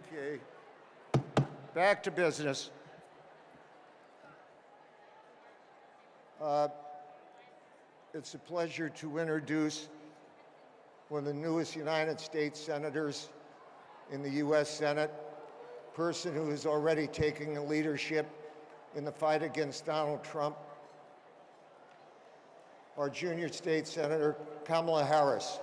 Okay. Back to business. It's a pleasure to introduce one of the newest United States senators in the U.S. Senate, a person who is already taking the leadership in the fight against Donald Trump, our junior state senator, Kamala Harris.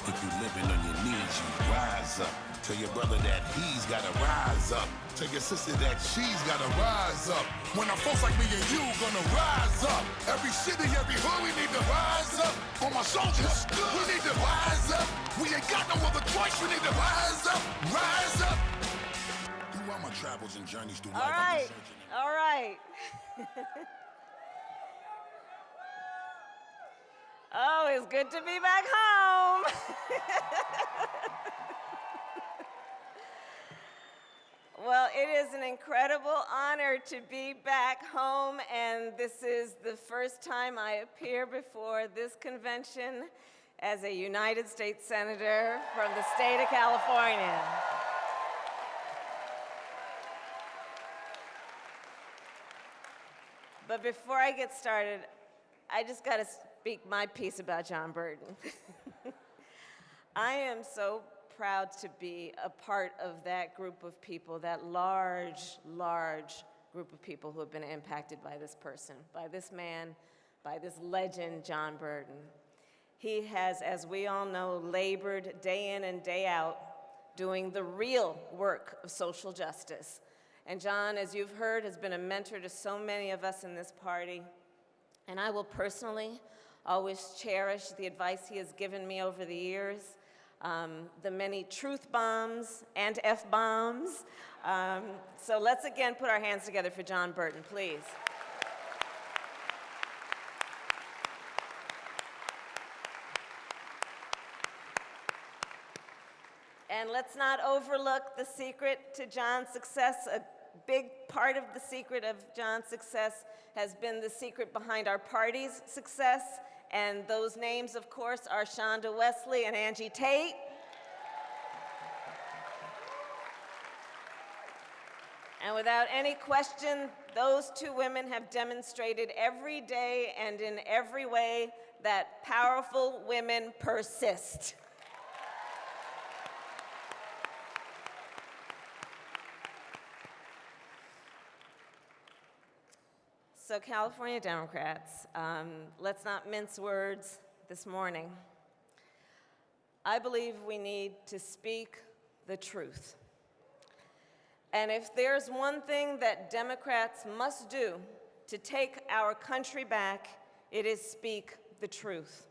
If you're living on your knees, you rise up. Tell your brother that he's gotta rise up. Tell your sister that she's gotta rise up. When our folks like me and you gonna rise up. Every city, every hood, we need to rise up. For my soldiers, we need to rise up. We ain't got no other choice, we need to rise up. Rise up. Through all my travels and journeys through life, All right. Oh, it's good to be back home. Well, it is an incredible honor to be back home, and this is the first time I appear before this convention as a United States Senator from the state of California. But before I get started, I just got to speak my piece about John Burton. I am so proud to be a part of that group of people, that large, large group of people who have been impacted by this person, by this man, by this legend, John Burton. He has, as we all know, labored day in and day out doing the real work of social justice. And John, as you've heard, has been a mentor to so many of us in this party. And I will personally always cherish the advice he has given me over the years, the many truth bombs and F-bombs. So let's again put our hands together for John Burton, please. And let's not overlook the secret to John's success. A big part of the secret of John's success has been the secret behind our party's success. And those names, of course, are Shonda Wesley and Angie Tate. And without any question, those two women have demonstrated every day and in every way that powerful women persist. So California Democrats, let's not mince words this morning. I believe we need to speak the truth. And if there's one thing that Democrats must do to take our country back, it is speak the truth.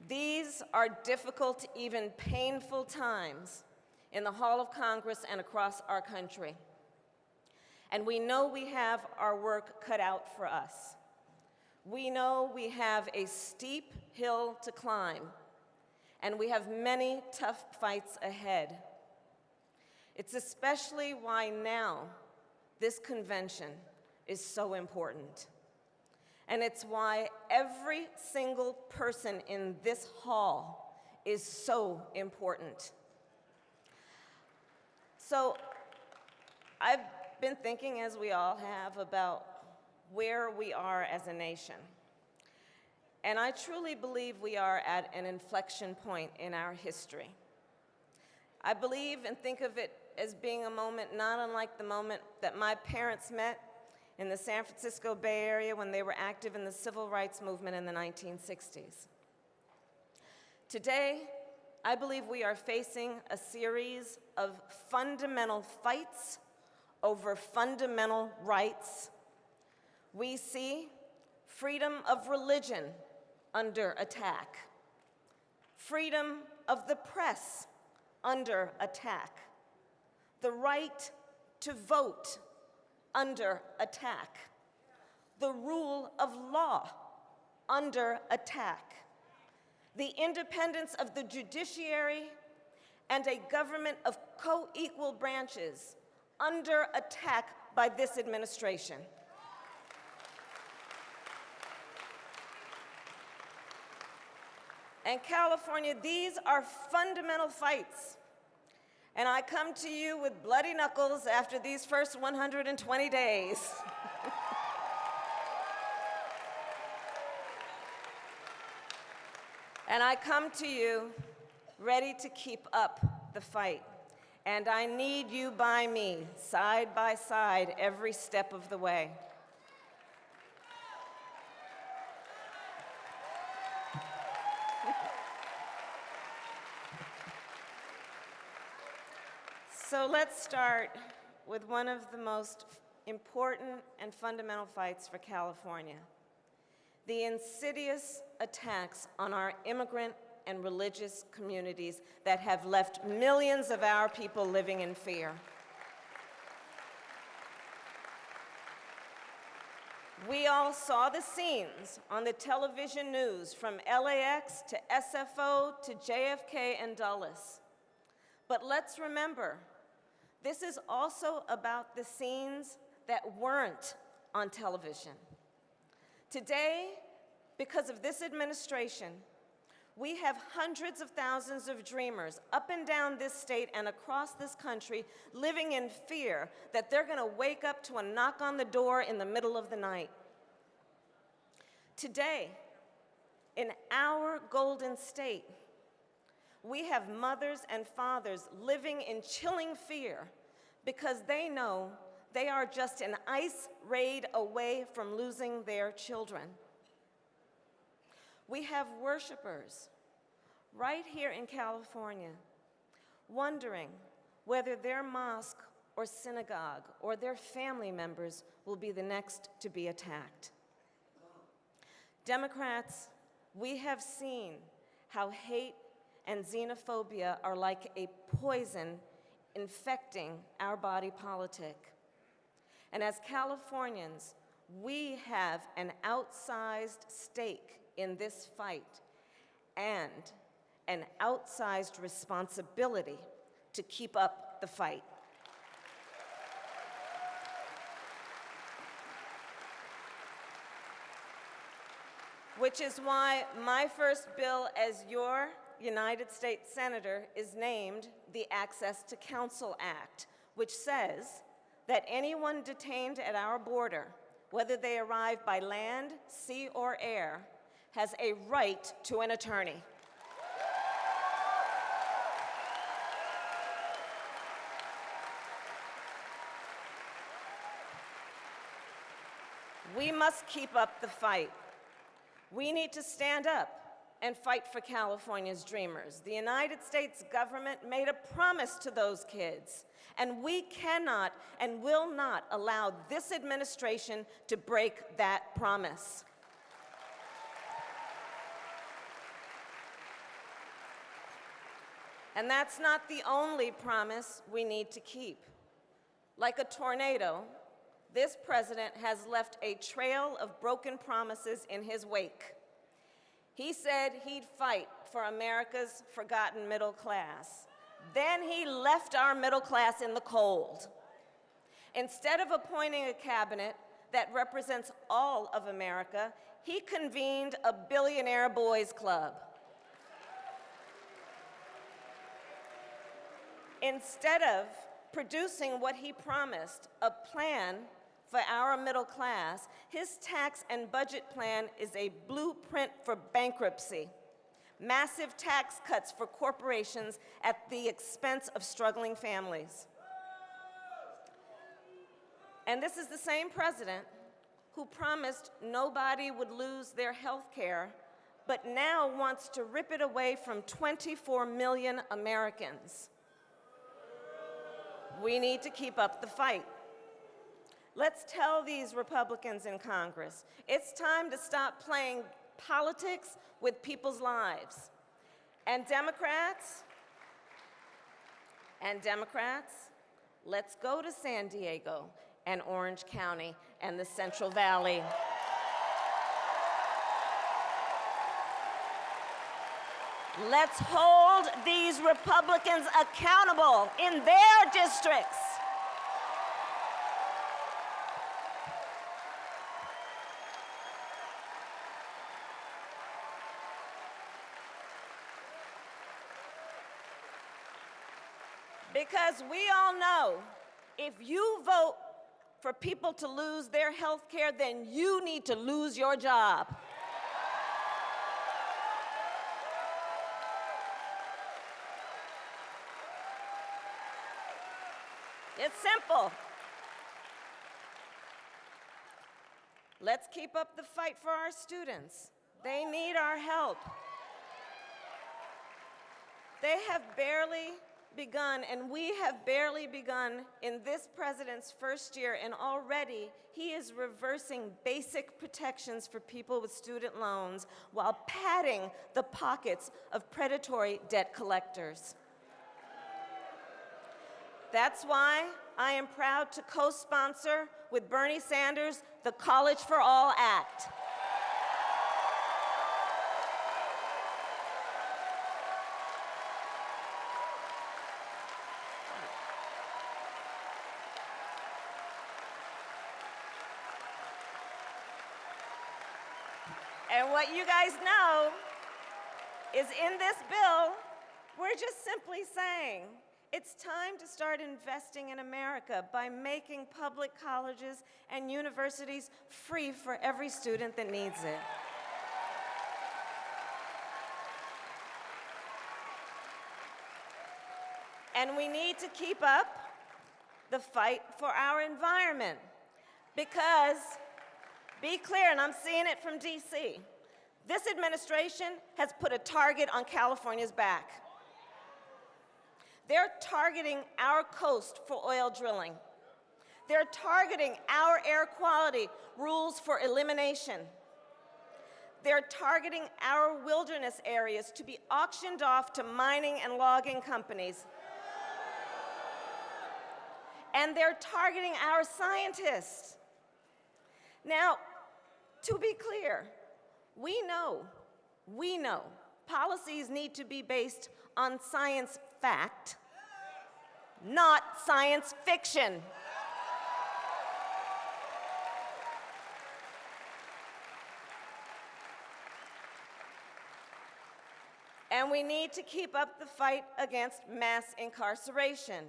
These are difficult, even painful times in the Hall of Congress and across our country. And we know we have our work cut out for us. We know we have a steep hill to climb, and we have many tough fights ahead. It's especially why now this convention is so important. And it's why every single person in this hall is so important. So I've been thinking, as we all have, about where we are as a nation. And I truly believe we are at an inflection point in our history. I believe and think of it as being a moment not unlike the moment that my parents met in the San Francisco Bay Area when they were active in the civil rights movement in the 1960s. Today, I believe we are facing a series of fundamental fights over fundamental rights. We see freedom of religion under attack, freedom of the press under attack, the right to vote under attack, the rule of law under attack, the independence of the judiciary and a government of co-equal branches under attack by this administration. And California, these are fundamental fights. And I come to you with bloody knuckles after these first 120 days. And I come to you ready to keep up the fight. And I need you by me, side by side, every step of the way. So let's start with one of the most important and fundamental fights for California: the insidious attacks on our immigrant and religious communities that have left millions of our people living in fear. We all saw the scenes on the television news from LAX to SFO to JFK and Dulles. But let's remember, this is also about the scenes that weren't on television. Today, because of this administration, we have hundreds of thousands of dreamers up and down this state and across this country living in fear that they're going to wake up to a knock on the door in the middle of the night. Today, in our Golden State, we have mothers and fathers living in chilling fear because they know they are just an ICE raid away from losing their children. We have worshipers right here in California wondering whether their mosque or synagogue or their family members will be the next to be attacked. Democrats, we have seen how hate and xenophobia are like a poison infecting our body politic. And as Californians, we have an outsized stake in this fight and an outsized responsibility to keep up the fight. Which is why my first bill as your United States Senator is named the Access to Counsel Act, which says that anyone detained at our border, whether they arrive by land, sea, or air, has a right to an attorney. We must keep up the fight. We need to stand up and fight for California's dreamers. The United States government made a promise to those kids, and we cannot and will not allow this administration to break that promise. And that's not the only promise we need to keep. Like a tornado, this president has left a trail of broken promises in his wake. He said he'd fight for America's forgotten middle class. Then he left our middle class in the cold. Instead of appointing a cabinet that represents all of America, he convened a billionaire boys club. Instead of producing what he promised, a plan for our middle class, his tax and budget plan is a blueprint for bankruptcy. Massive tax cuts for corporations at the expense of struggling families. And this is the same president who promised nobody would lose their health care, but now wants to rip it away from 24 million Americans. We need to keep up the fight. Let's tell these Republicans in Congress, it's time to stop playing politics with people's lives. And Democrats, let's go to San Diego and Orange County and the Central Valley. Let's hold these Republicans accountable in their districts. Because we all know if you vote for people to lose their health care, then you need to lose your job. It's simple. Let's keep up the fight for our students. They need our help. They have barely begun, and we have barely begun in this president's first year, and already he is reversing basic protections for people with student loans while padding the pockets of predatory debt collectors. That's why I am proud to co-sponsor with Bernie Sanders the College for All Act. And what you guys know is in this bill, we're just simply saying it's time to start investing in America by making public colleges and universities free for every student that needs it. And we need to keep up the fight for our environment because, be clear, and I'm seeing it from DC, this administration has put a target on California's back. They're targeting our coast for oil drilling. They're targeting our air quality rules for elimination. They're targeting our wilderness areas to be auctioned off to mining and logging companies. And they're targeting our scientists. Now, to be clear, we know policies need to be based on science fact, not science fiction. And we need to keep up the fight against mass incarceration.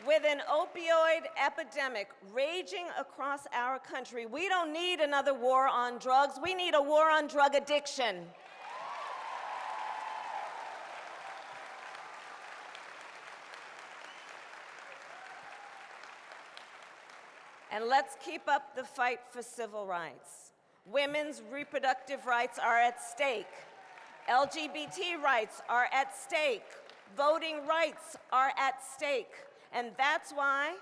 With an opioid epidemic raging across our country, we don't need another war on drugs. We need a war on drug addiction. And let's keep up the fight for civil rights. Women's reproductive rights are at stake. LGBT rights are at stake. Voting rights are at stake. And that's why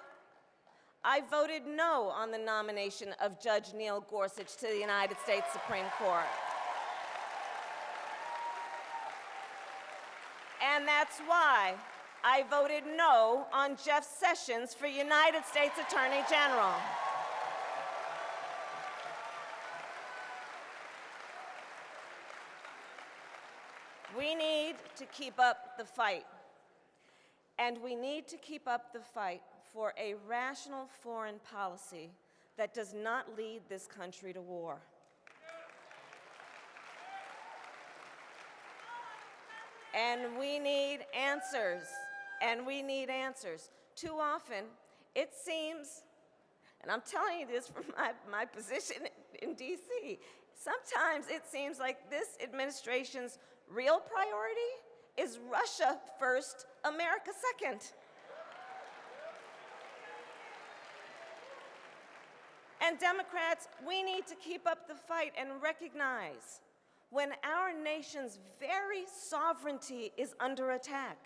I voted no on the nomination of Judge Neil Gorsuch to the United States Supreme Court. And that's why I voted no on Jeff Sessions for United States Attorney General. We need to keep up the fight. And we need to keep up the fight for a rational foreign policy that does not lead this country to war. And we need answers. And we need answers. Too often, it seems, and I'm telling you this from my position in DC, sometimes it seems like this administration's real priority is Russia first, America second. And Democrats, we need to keep up the fight and recognize when our nation's very sovereignty is under attack.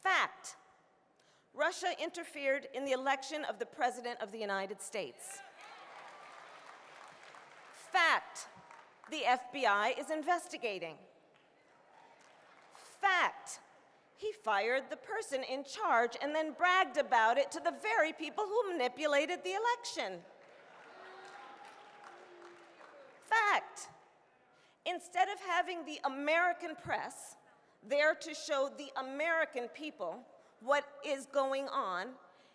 Fact, Russia interfered in the election of the President of the United States. Fact, the FBI is investigating. Fact, he fired the person in charge and then bragged about it to the very people who manipulated the election. Fact, instead of having the American press there to show the American people what is going on,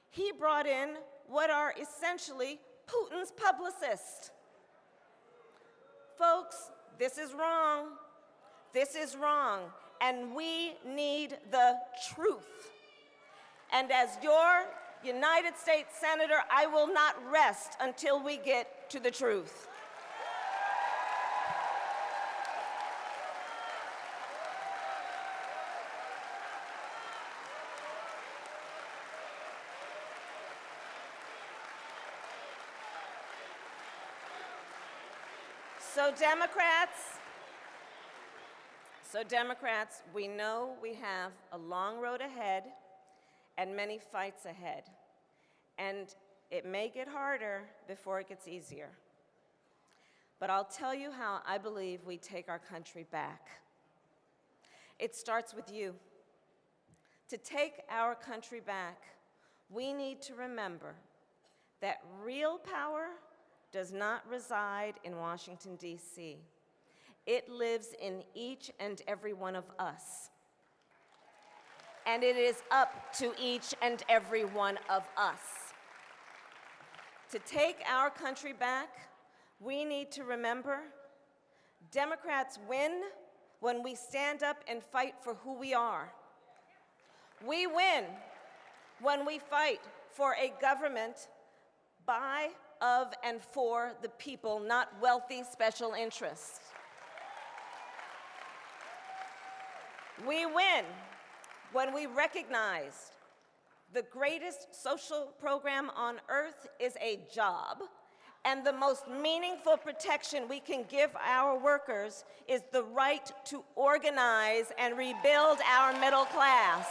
he brought in what are essentially Putin's publicists. Folks, This is wrong. This is wrong. And we need the truth. And as your United States Senator, I will not rest until we get to the truth. So Democrats, we know we have a long road ahead and many fights ahead. And it may get harder before it gets easier. But I'll tell you how I believe we take our country back. It starts with you. To take our country back, we need to remember that real power does not reside in Washington, D.C. It lives in each and every one of us. And it is up to each and every one of us. To take our country back, we need to remember Democrats win when we stand up and fight for who we are. We win when we fight for a government by, of, and for the people, not wealthy special interests. We win when we recognize the greatest social program on earth is a job, and the most meaningful protection we can give our workers is the right to organize and rebuild our middle class.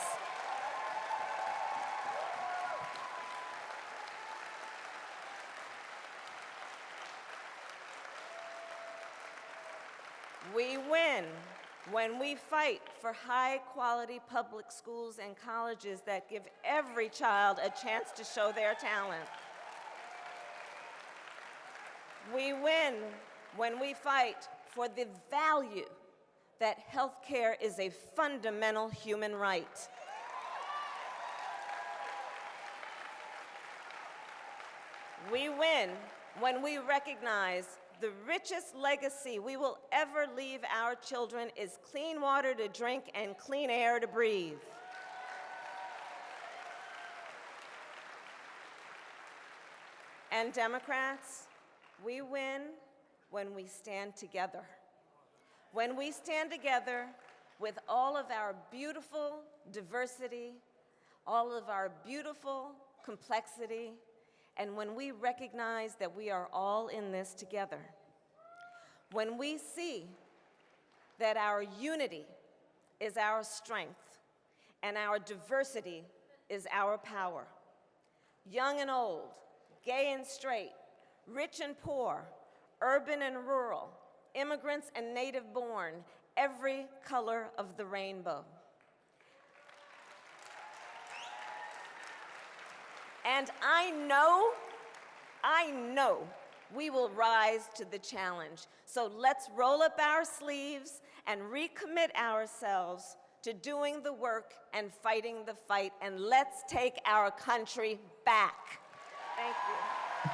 We win when we fight for high-quality public schools and colleges that give every child a chance to show their talent. We win when we fight for the value that health care is a fundamental human right. We win when we recognize the richest legacy we will ever leave our children is clean water to drink and clean air to breathe. And Democrats, we win when we stand together. When we stand together with all of our beautiful diversity, all of our beautiful complexity, and when we recognize that we are all in this together. When we see that our unity is our strength and our diversity is our power. Young and old, gay and straight, rich and poor, urban and rural, immigrants and native-born, every color of the rainbow. And I know we will rise to the challenge. So let's roll up our sleeves and recommit ourselves to doing the work and fighting the fight, and let's take our country back. Thank you.